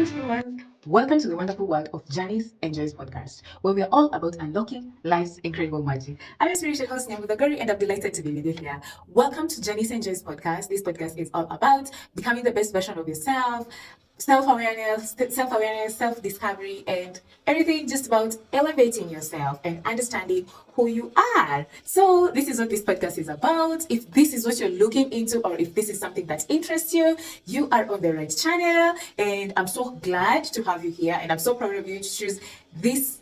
everyone. Welcome to the wonderful world of Janice Enjoys podcast, where we are all about unlocking life's incredible magic. I'm your spiritual host, Nyamudagari, and I'm delighted to be with you here. Welcome to Janice Enjoys podcast. This podcast is all about becoming the best version of yourself, self-awareness, self-discovery, and everything just about elevating yourself and understanding who you are. So this is what this podcast is about. If this is what you're looking into, or if this is something that interests you, you are on the right channel. And I'm so glad to have you here, and I'm so proud of you to choose this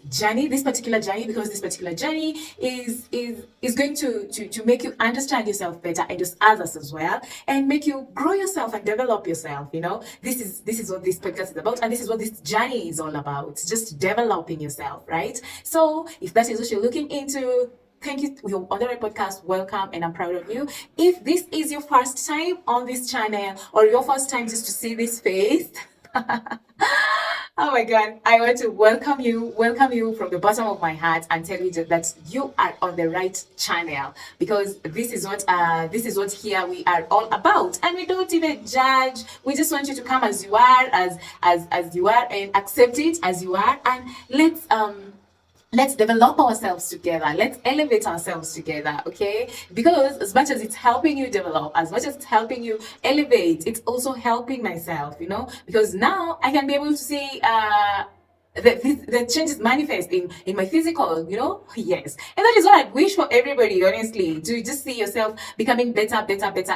particular journey, because this particular journey is going to make you understand yourself better and just others as well, and make you grow yourself and develop yourself. This is what this podcast is about, and this is what this journey is all about, just developing yourself, right? So if that is what you're looking into, thank you. You're on the right podcast. Welcome, and I'm proud of you. If this is your first time on this channel, or your first time just to see this face, oh my God, I want to welcome you from the bottom of my heart, and tell you that you are on the right channel, because this is what here we are all about, and we don't even judge. We just want you to come as you are, as you are, and accept it as you are, and let's develop ourselves together. Let's elevate ourselves together, okay? Because as much as it's helping you develop, as much as it's helping you elevate, it's also helping myself, because now I can be able to see the changes manifest in my physical, yes. And that is what I wish for everybody, honestly, to just see yourself becoming better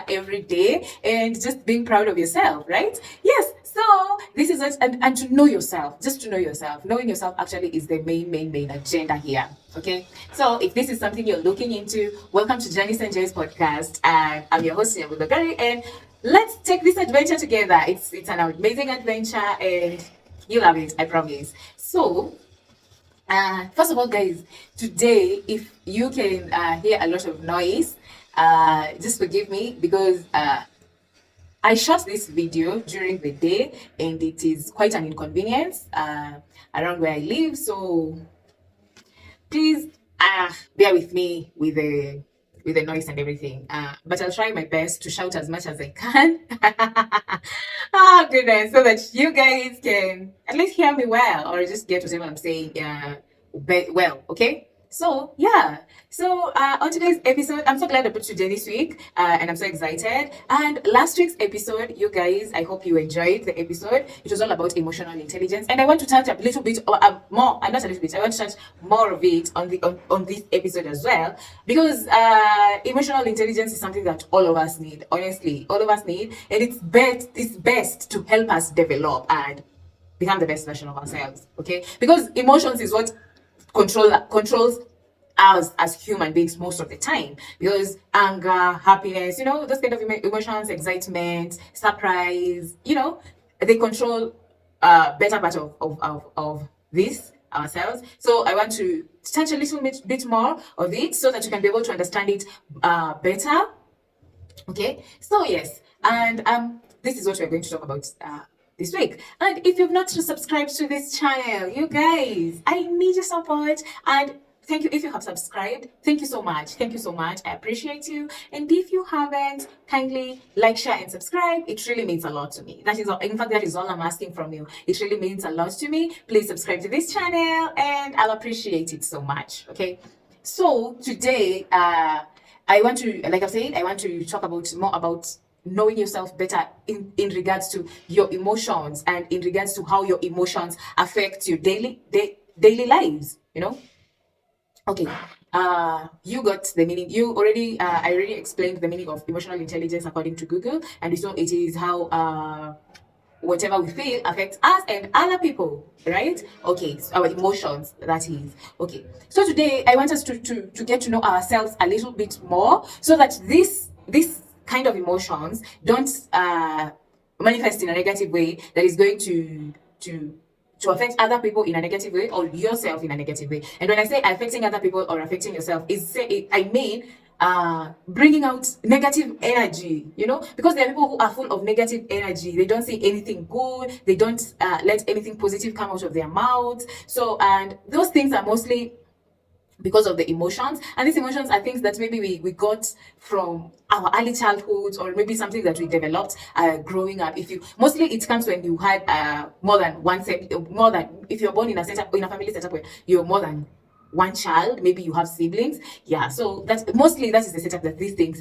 every day, and just being proud of yourself, right? Yes. So this is it, and to know yourself, just to know yourself. Knowing yourself actually is the main agenda here. Okay. So if this is something you're looking into, welcome to Janice and Jay's podcast. And I'm your host, Nyamudagari, and let's take this adventure together. It's an amazing adventure, and you love it, I promise. So first of all, guys, today, if you can hear a lot of noise, just forgive me, because I shot this video during the day, and it is quite an inconvenience around where I live. So please bear with me with the noise and everything. But I'll try my best to shout as much as I can. Oh goodness, so that you guys can at least hear me well, or just get whatever I'm saying well, okay? So yeah, so on today's episode, I'm so glad I put today this week, and I'm so excited. And last week's episode, you guys, I hope you enjoyed the episode. It was all about emotional intelligence, and I want to touch a little bit more, and not a little bit. I want to touch more of it on this episode as well, because emotional intelligence is something that all of us need. Honestly, all of us need, and it's best to help us develop and become the best version of ourselves. Okay, because emotions is what controls us as human beings most of the time, because anger, happiness, those kind of emotions, excitement, surprise, they control better part of this ourselves. So I want to touch a little bit more of it, so that you can be able to understand it better. Okay, so yes, and this is what we're going to talk about this week. And if you've not subscribed to this channel, you guys, I need your support. And thank you if you have subscribed. Thank you so much. Thank you so much. I appreciate you. And if you haven't, kindly like, share, and subscribe. It really means a lot to me. That is all. In fact, that is all I'm asking from you. It really means a lot to me. Please subscribe to this channel, and I'll appreciate it so much. Okay. So today, I want to, like I'm saying, I want to talk about more about knowing yourself better in regards to your emotions, and in regards to how your emotions affect your daily lives, Okay, you got the meaning. I already explained the meaning of emotional intelligence according to Google, and so it is how whatever we feel affects us and other people, right? Okay, so our emotions, that is. Okay, so today I want us to get to know ourselves a little bit more, so that this kind of emotions don't manifest in a negative way, that is going to affect other people in a negative way, or yourself in a negative way. And when I say affecting other people or affecting yourself, I mean bringing out negative energy, because there are people who are full of negative energy. They don't say anything good. They don't let anything positive come out of their mouths. So, and those things are mostly because of the emotions. And these emotions are things that maybe we got from our early childhood, or maybe something that we developed growing up. If you mostly it comes when you had more than one set, more than if you're born in a setup, in a family setup where you're more than one child, maybe you have siblings. Yeah, so that's mostly, that is the setup that these things,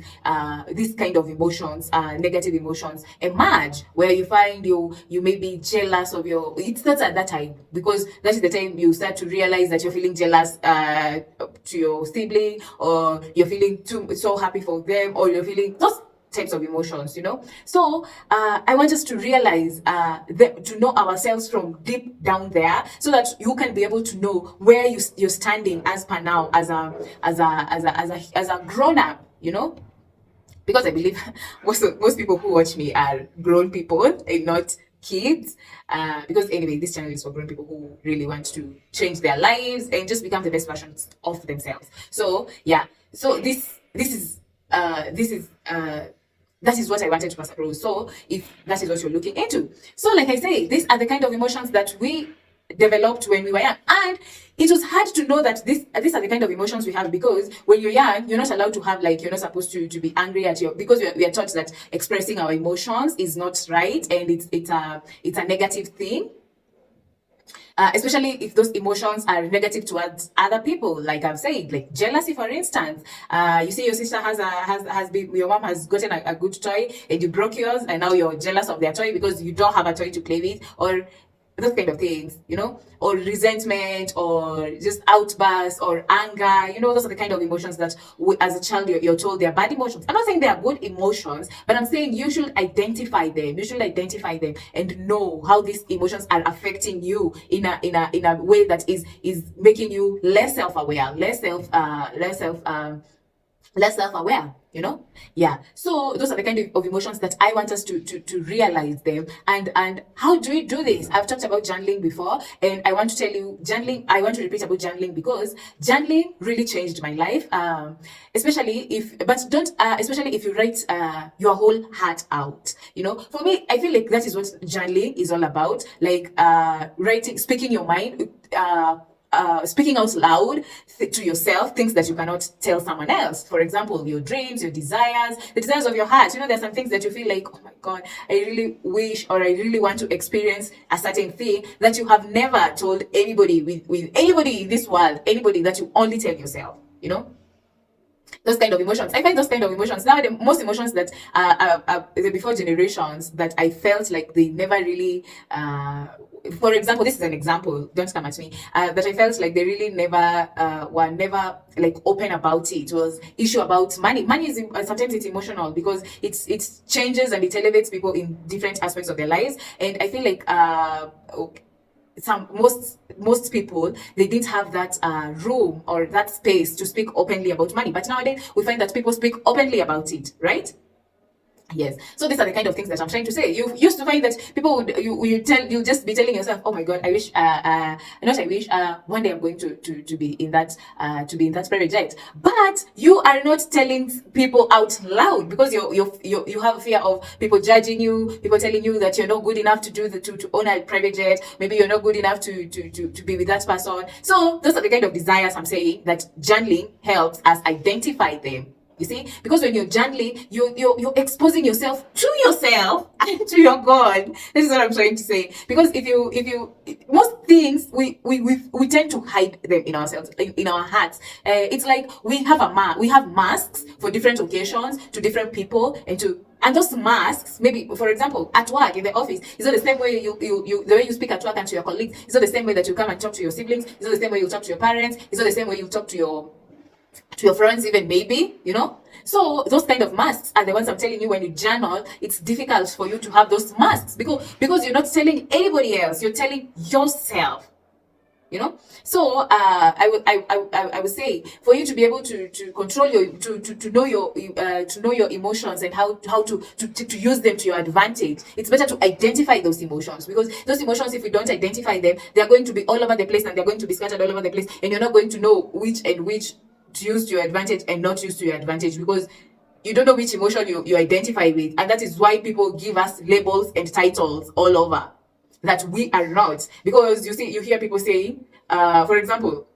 these kind of emotions, negative emotions emerge, where you find you may be jealous of your, it starts at that time, because that is the time you start to realize that you're feeling jealous to your sibling, or you're feeling too so happy for them, or you're feeling those types of emotions, so I want us to realize to know ourselves from deep down there, so that you can be able to know where you're standing as per now, as a grown up, because I believe most people who watch me are grown people and not kids, because anyway, this channel is for grown people who really want to change their lives and just become the best versions of themselves. So yeah, so that is what I wanted to pass across. So if that is what you're looking into, so like I say, these are the kind of emotions that we developed when we were young, and it was hard to know that these are the kind of emotions we have, because when you're young, you're not allowed to have, like, you're not supposed to be angry at your, because we are taught that expressing our emotions is not right, and it's a negative thing. Especially if those emotions are negative towards other people, like I've said, like jealousy, for instance. You see your sister has been, your mom has gotten a good toy and you broke yours, and now you're jealous of their toy because you don't have a toy to play with, or those kind of things, or resentment, or just outbursts, or anger. Those are the kind of emotions that as a child you're told they're bad emotions. I'm not saying they are good emotions, but I'm saying you should identify them. You should identify them and know how these emotions are affecting you in a way that is making you less self-aware, less self-aware, yeah. So those are the kind of emotions that I want us to realize them. And how do we do this? I've talked about journaling before, and I want to tell you, journaling, I want to repeat about journaling, because journaling really changed my life, especially if you write your whole heart out. For me, I feel like that is what journaling is all about, like writing, speaking your mind, speaking out loud to yourself, things that you cannot tell someone else. For example, your dreams, your desires, the desires of your heart. There's some things that you feel like, oh my God, I really wish, or I really want to experience a certain thing that you have never told anybody, with anybody in this world, anybody, that you only tell yourself, those kind of emotions. I find those kind of emotions now, the most emotions that the before generations, that I felt like they never really, for example, this is an example, don't come at me, that I felt like they really were never like open about it, was issue about money. Money is sometimes it's emotional, because it changes and it elevates people in different aspects of their lives. And I feel like most people, they didn't have that room or that space to speak openly about money. But nowadays we find that people speak openly about it, right? Yes. So these are the kind of things that I'm trying to say. You used to find that people would you just be telling yourself, oh my God, I wish not I wish one day I'm going to be in that private jet. But you are not telling people out loud, because you have a fear of people judging you, people telling you that you're not good enough to do to own a private jet. Maybe you're not good enough to be with that person. So those are the kind of desires I'm saying that journaling helps us identify them. You see, because when you're journaling, you're exposing yourself to yourself and to your God. This is what I'm trying to say. Because if you most things we tend to hide them in ourselves, in our hearts. It's like we have masks for different occasions, to different people, and those masks, maybe, for example, at work, in the office, it's not the same way the way you speak at work and to your colleagues. It's not the same way that you come and talk to your siblings. It's not the same way you talk to your parents. It's not the same way you talk to your friends, even, maybe, so those kind of masks are the ones I'm telling you. When you journal, it's difficult for you to have those masks, because you're not telling anybody else, you're telling yourself, so I would say, for you to be able to control to know your emotions, and how to use them to your advantage, it's better to identify those emotions, because those emotions, if you don't identify them, they're going to be all over the place, and they're going to be scattered all over the place, and you're not going to know which to use to your advantage and not use to your advantage, because you don't know which emotion you identify with. And that is why people give us labels and titles all over that we are not. Because you hear people saying, for example,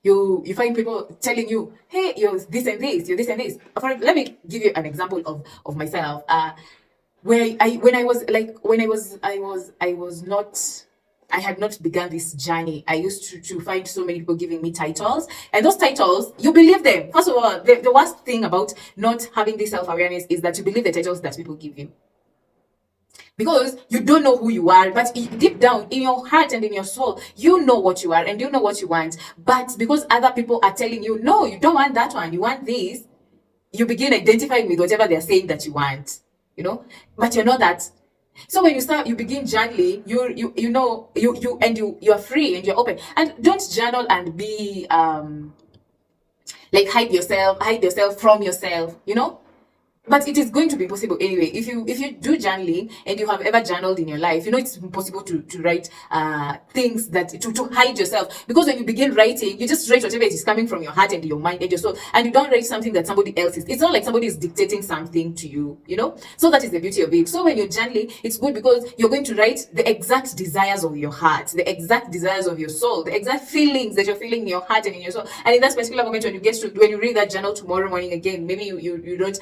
You find people telling you, hey, you're this and this, you're this and this. Let me give you an example of myself. Where I when I was like when I was not, I had not begun this journey. I used to find so many people giving me titles, and those titles, you believe them. First of all, the worst thing about not having this self-awareness is that you believe the titles that people give you, because you don't know who you are. But deep down in your heart and in your soul, you know what you are and you know what you want. But because other people are telling you, no, you don't want that one, you want this, you begin identifying with whatever they're saying that you want, but you're not that. So when you begin journaling, you're free and you're open. And don't journal and be like hide yourself from yourself. But it is going to be possible anyway. If you do journaling and you have ever journaled in your life, it's impossible to write things that to hide yourself. Because when you begin writing, you just write whatever it is coming from your heart and your mind and your soul, and you don't write something that somebody else is. It's not like somebody is dictating something to you. So that is the beauty of it. So when you're journaling, it's good because you're going to write the exact desires of your heart, the exact desires of your soul, the exact feelings that you're feeling in your heart and in your soul. And in that particular moment, when you read that journal tomorrow morning again, maybe you wrote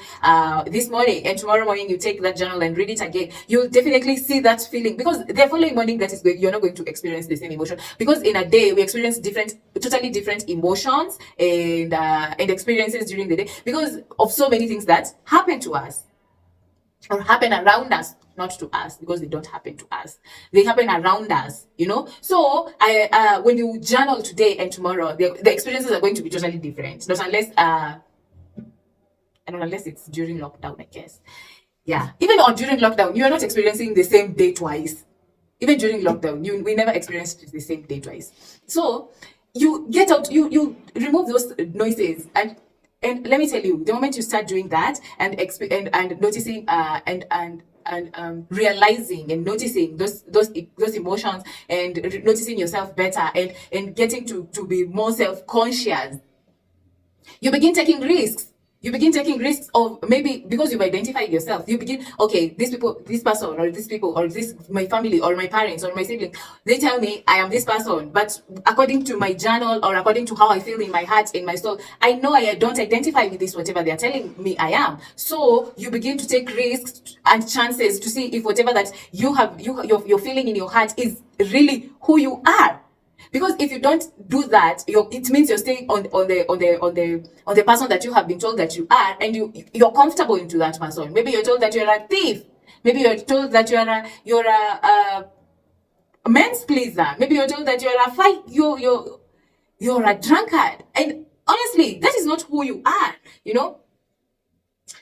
this morning, and tomorrow morning you take that journal and read it again, you'll definitely see that feeling, because the following morning you're not going to experience the same emotion, because in a day we experience totally different emotions and experiences during the day, because of so many things that happen to us or happen around us. Not to us, because they don't happen to us, they happen around us. So when you journal today and tomorrow, the experiences are going to be totally different, not unless it's during lockdown, I guess. Yeah, even during lockdown, you are not experiencing the same day twice. Even during lockdown, we never experienced the same day twice. So you get out, you remove those noises, and let me tell you, the moment you start doing that and noticing and realizing and noticing those emotions, and noticing yourself better, and getting to be more self-conscious, you begin taking risks. You begin taking risks of, maybe because you've identified yourself, you begin, okay, this person, or these people, or this, my family, or my parents, or my siblings, they tell me I am this person, but according to my journal, or according to how I feel in my heart, in my soul, I know I don't identify with this, whatever they are telling me I am. So you begin to take risks and chances to see if whatever that you're feeling in your heart is really who you are. Because if you don't do that, it means you're staying on the person that you have been told that you are, and you're comfortable into that person. Maybe you're told that you're a thief. Maybe you're told that you're a men's pleaser. Maybe you're told that you're a drunkard. And honestly, that is not who you are.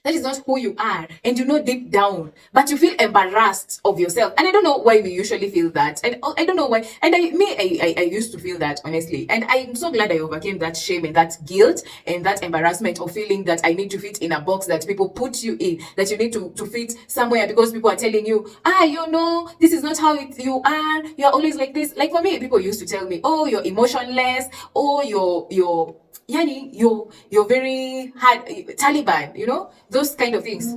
That is not who you are, and deep down, but you feel embarrassed of yourself. And I don't know why we usually feel that, and I don't know why. And I used to feel that, honestly, and I'm so glad I overcame that shame and that guilt and that embarrassment of feeling that I need to fit in a box that people put you in, that you need to fit somewhere, because people are telling you, this is not how you are, you're always like this. Like for me, people used to tell me, oh, you're emotionless, oh, you're very hard, Taliban, those kind of things.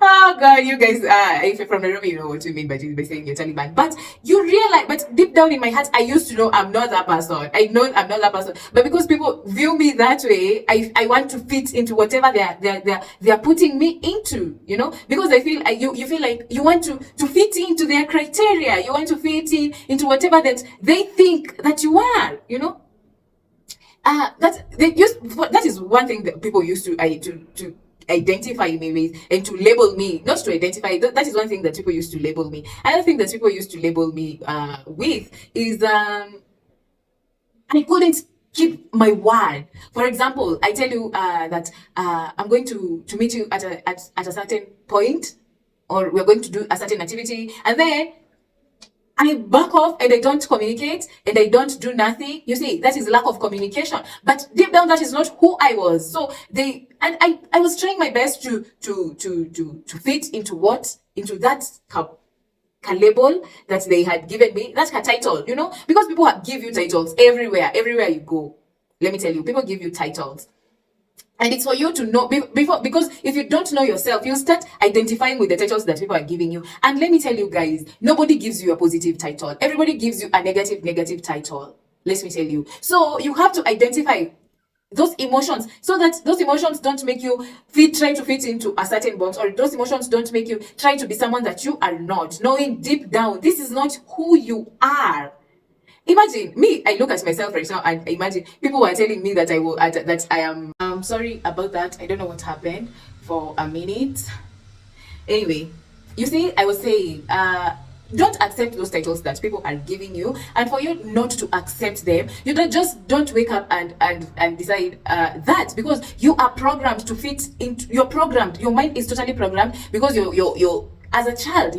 Oh God, you guys, if you're from Nairobi, you know what you mean by saying you're Taliban. But you realize, but deep down in my heart, I used to know I'm not that person. I know I'm not that person. But because people view me that way, I want to fit into whatever they're putting me into, because I feel you feel like you want to fit into their criteria. You want to fit into whatever that they think that you are, that is one thing that people used to identify me with, and to label me, not to identify. That is one thing that people used to label me. Another thing that people used to label me with is I couldn't keep my word. For example, I tell you that I'm going to meet you at a certain point, or we're going to do a certain activity, and then I back off and I don't communicate and I don't do nothing. You see, that is lack of communication. But deep down, that is not who I was. So I was trying my best to fit into that label that they had given me. That's her title, because people give you titles everywhere you go. Let me tell you, people give you titles. And it's for you to know because if you don't know yourself, you'll start identifying with the titles that people are giving you. And let me tell you guys, nobody gives you a positive title. Everybody gives you a negative title. Let me tell you. So you have to identify those emotions so that those emotions don't make you try to fit into a certain box, or those emotions don't make you try to be someone that you are not, knowing deep down this is not who you are. Imagine me, I look at myself right now and imagine people were telling me that I am sorry about that. I don't know what happened for a minute. Anyway, you see, I was saying, don't accept those titles that people are giving you, and for you not to accept them, you don't wake up and decide that, because you are programmed to fit into, you're programmed, your mind is totally programmed, because you're as a child,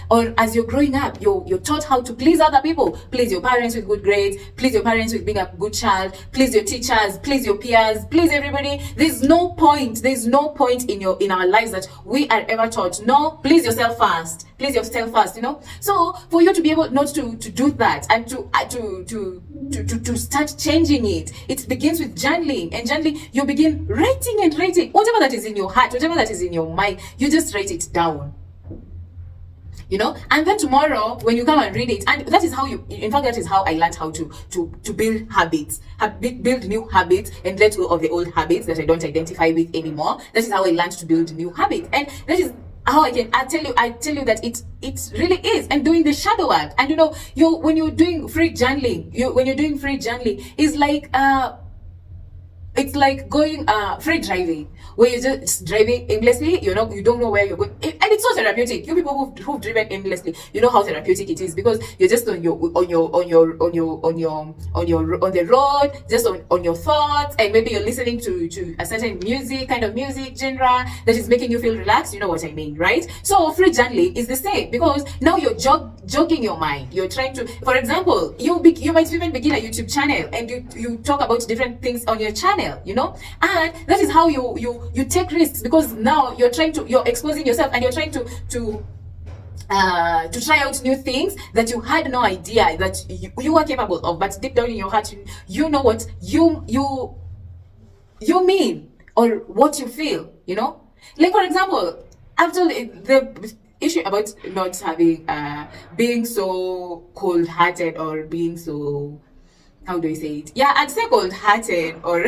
or as you're growing up, you're taught how to please other people. Please your parents with good grades, please your parents with being a good child, please your teachers, please your peers, please everybody. There's no point in our lives that we are ever taught, no, please yourself first, please yourself first, you know. So for you to be able not to do that, and to start changing it, it begins with journaling. And journaling, you begin writing whatever that is in your heart, whatever that is in your mind, you just write it down, you know. And then tomorrow when you come and read it, and that is how that is how I learned how to build habits, build new habits, and let go of the old habits that I don't identify with anymore. That is how I learned to build new habits, and that is how I tell you that it really is. And doing the shadow work, and you know, when you're doing free journaling, is like it's like going free driving, where you're just driving aimlessly, you don't know where you're going, and it's so therapeutic. You people who've driven aimlessly, you know how therapeutic it is, because you're just on the road, just on your thoughts, and maybe you're listening to a certain kind of music genre that is making you feel relaxed. You know what I mean, right? So free journaling is the same, because now you're jogging your mind. You're trying to, for example, you might even begin a YouTube channel, and you talk about different things on your channel, you know. And that is how you take risks, because now you're exposing yourself, and you're trying to try out new things that you had no idea that you were capable of, but deep down in your heart, you know what you mean, or what you feel, you know. Like, for example, after the issue about not having being so cold-hearted, or being so, how do I say it? Yeah, I'd say cold-hearted, or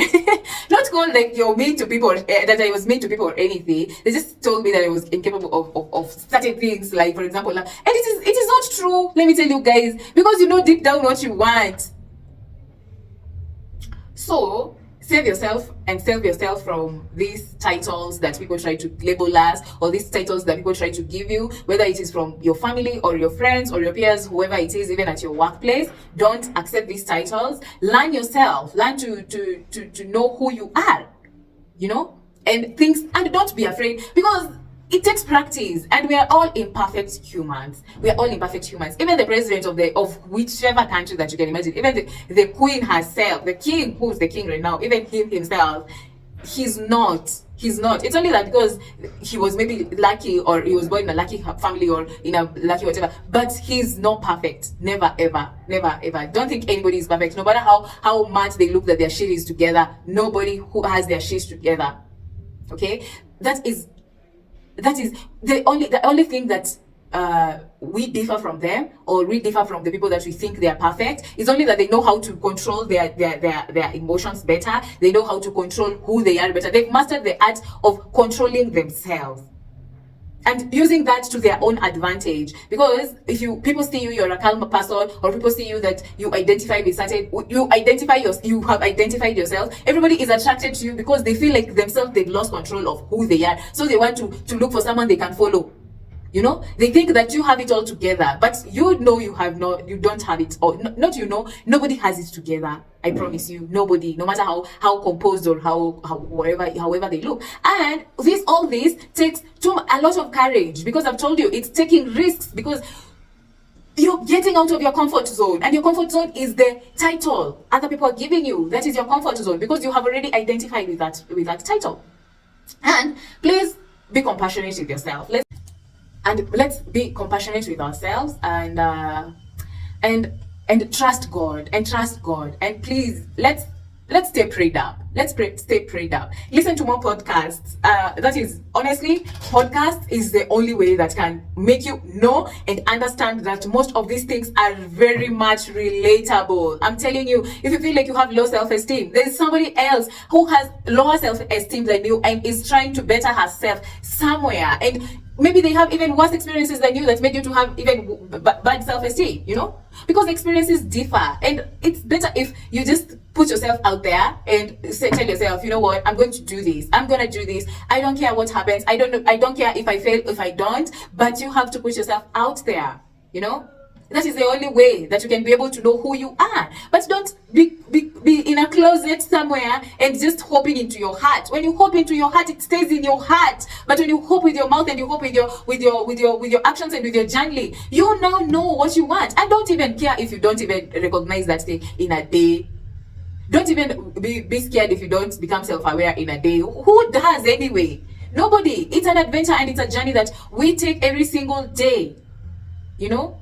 not cold like you're mean to people, that I was mean to people or anything. They just told me that I was incapable of certain things, like, for example, and it is not true. Let me tell you guys, because you know deep down what you want. So save yourself from these titles that people try to label us, or these titles that people try to give you, whether it is from your family or your friends or your peers, whoever it is, even at your workplace. Don't accept these titles. Learn yourself. Learn to know who you are, you know, and don't be afraid, because it takes practice, and we are all imperfect humans. Even the president of whichever country that you can imagine, even the queen herself, the king, who's the king right now, even him himself, he's not. It's only that because he was maybe lucky, or he was born in a lucky family, or in a lucky whatever, but he's not perfect. Never ever. Don't think anybody is perfect, no matter how much they look that their shit is together. Nobody who has their shit together, okay? That is the only thing that we differ from them, or we differ from the people that we think they are perfect, is only that they know how to control their emotions better. They know how to control who they are better. They've mastered the art of controlling themselves and using that to their own advantage. Because if people see you're a calm person, or people see you that you identify with certain, you have identified yourself, everybody is attracted to you, because they feel like themselves they've lost control of who they are, so they want to look for someone they can follow. You know, they think that you have it all together, but you know you don't have it all. Nobody has it together. I promise you, nobody, no matter how composed, or however they look. And all this takes a lot of courage, because I've told you, it's taking risks, because you're getting out of your comfort zone, and your comfort zone is the title other people are giving you. That is your comfort zone, because you have already identified with that title. And please be compassionate with yourself. Let's be compassionate with ourselves, and trust God, and please let's let's stay prayed up. Stay prayed up. Listen to more podcasts. That is, honestly, podcast is the only way that can make you know and understand that most of these things are very much relatable. I'm telling you, if you feel like you have low self-esteem, there's somebody else who has lower self-esteem than you and is trying to better herself somewhere. And maybe they have even worse experiences than you that made you to have even bad self-esteem, you know? Because experiences differ, and it's better if you just put yourself out there and tell yourself, you know what, I'm going to do this. I'm going to do this. I don't care what happens. I don't care if I fail, if I don't, but you have to put yourself out there, you know? That is the only way that you can be able to know who you are. But don't be in a closet somewhere and just hoping into your heart. When you hope into your heart, it stays in your heart. But when you hope with your mouth and you hope with your actions and with your journaling, you now know what you want. And don't even care if you don't even recognize that thing in a day. Don't even be scared if you don't become self-aware in a day. Who does anyway? Nobody. It's an adventure and it's a journey that we take every single day. You know?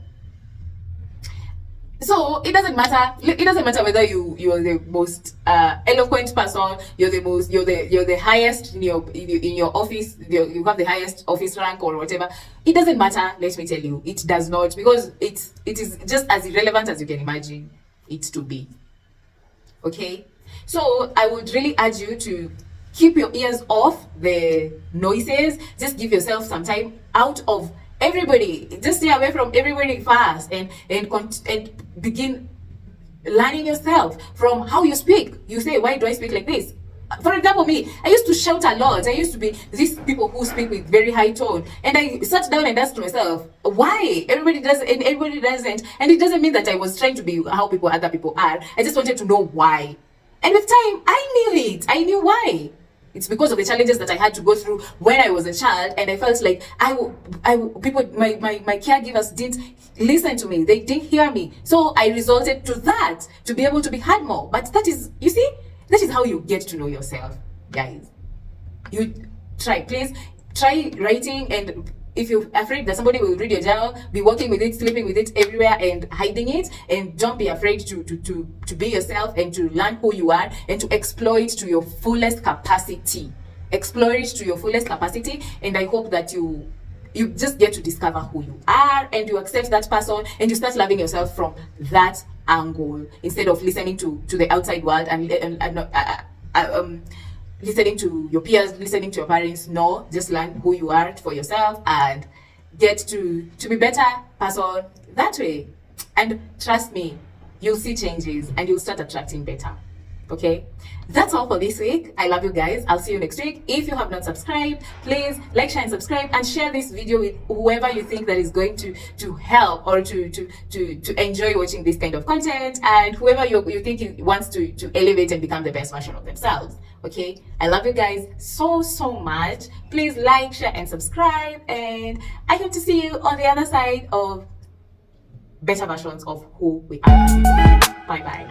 So it doesn't matter. It doesn't matter whether you're the most eloquent person, you're the highest in your office, you have the highest office rank or whatever. It doesn't matter. Let me tell you, it does not, because it is just as irrelevant as you can imagine it to be. Okay, so I would really urge you to keep your ears off the noises. Just give yourself some time out of everybody. Just stay away from everybody fast and begin learning yourself from how you speak. You say, why do I speak like this? For example, me, I used to shout a lot. I used to be these people who speak with very high tone. And I sat down and asked myself, why? Everybody does and everybody doesn't. And it doesn't mean that I was trying to be how other people are. I just wanted to know why. And with time, I knew it. I knew why. It's because of the challenges that I had to go through when I was a child, and I felt like my caregivers didn't listen to me. They didn't hear me. So I resorted to that to be able to be heard more. But that is, you see, that is how you get to know yourself, guys. You please try writing, and if you're afraid that somebody will read your journal, be working with it, sleeping with it everywhere and hiding it, and don't be afraid to be yourself and to learn who you are and to explore it to your fullest capacity. Explore it to your fullest capacity, and I hope that you just get to discover who you are and you accept that person and you start loving yourself from that angle instead of listening to the outside world and listening to your peers, listening to your parents. No, just learn who you are for yourself and get to be better person that way. And trust me, you'll see changes and you'll start attracting better. Okay, that's all for this week. I love you guys. I'll see you next week. If you have not subscribed, please like, share, and subscribe, and share this video with whoever you think that is going to help or to enjoy watching this kind of content, and whoever you think wants to elevate and become the best version of themselves. Okay, I love you guys so much. Please like, share, and subscribe, and I hope to see you on the other side of better versions of who we are. Bye bye.